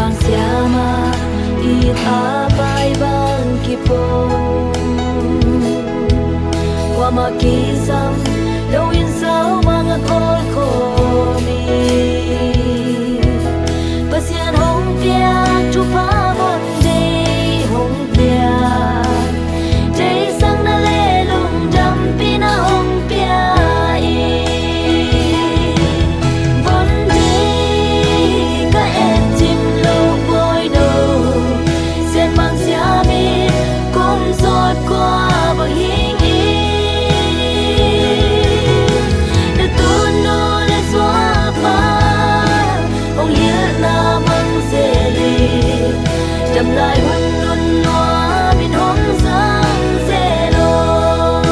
mang siama it apai bang kipo qua ma kisam lo in sao mga kol ko mi pasian hong pia chu pa mon day hong pia day sang na le lung dam pina hong pia Đầm lại huân luân loa bên hông giang dê lô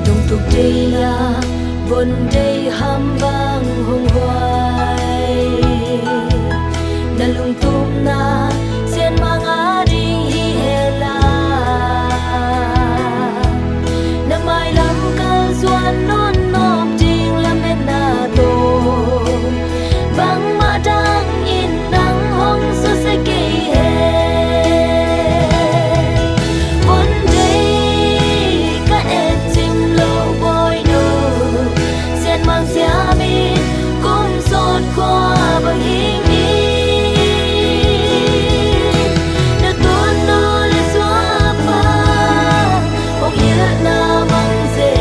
Đông tục đây là vốn đây ham vang hồng hoài Nà lung tùm na sen mang á đinh hi hê la Nà mai lắm cơ doan nôn nộp đinh làm bên nà tô Vang mã đang in nắng hông sơ sẽ kỳ hê Vốn đây các em chim lâu bôi đồ Sen mang xia mi cũng sốt qua bằng hình ý Đã tuôn nô lên xóa phá Bọc hiết na mang dê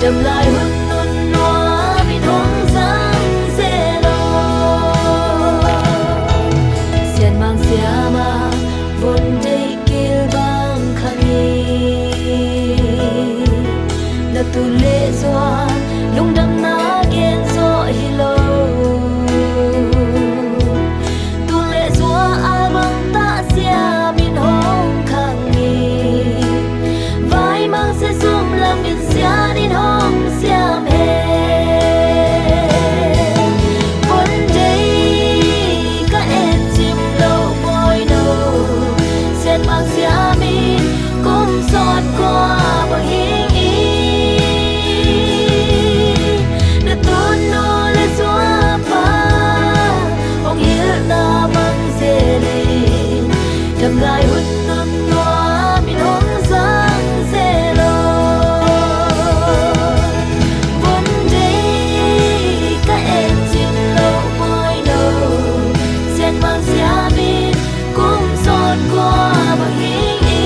Đầm lại hút nôn loa bên hông giang dê lô Sen mang siama vốn đây kêu bang khani Là tu lệ doa lung đâm ná ghen gió hi lô Tu lệ doa ai bang ta xia min hông khang nghi Vai mang sẽ zoom làm min xia đến hông xiam hê Vốn đây các em chim lâu bôi đồ Sen mang xia mi cũng giọt qua bằng hình ý Đã tuôn nô lên xóa phá Ông hiết na mang dê lì Đầm lại hút nôn loa min hông giang dê lô Vốn đây các em chim lâu bôi đồ Sen mang xia mi cũng giọt qua bằng hình ý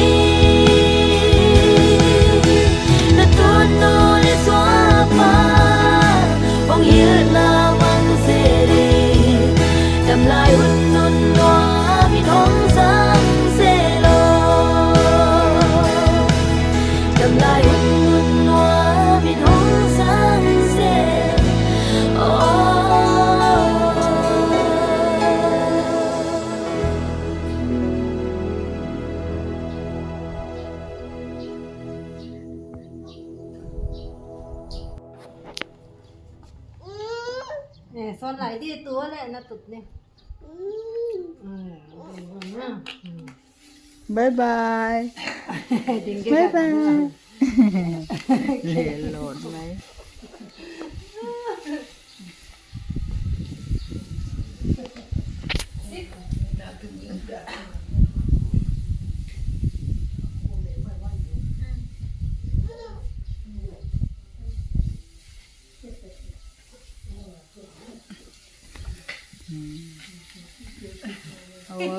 Đã tuôn nô lên xóa phá Ông hiết na mang dê lì Đầm lại hút nôn loa min hông giang dê lô Đầm lại hút nôn loa min hông giang dê lô Nè, son lại đi túa lại nó tụt nè. Bye bye. Đừng cái Bye gạt bye. nữa. Lệ lộn mấy.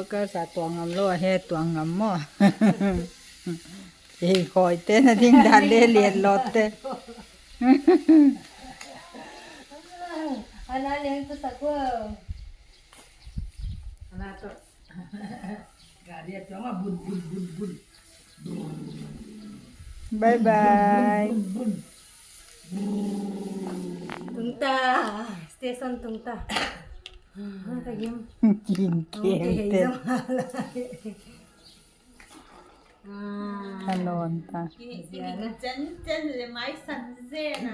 Cái sa tuang ngầm lo he tuang ngầm mò. Thì khỏi tên là thiên đàn để liệt lọt tên. Anh nói lên tôi sợ quá. Anh nói tôi. Gà điệp cho mà bùn bùn bùn bùn. Bye bye. Tung ta. Station tung ta. Cái gì? Kim kem tên. Hello ta. Chân chân chân là máy sẵn dê nè.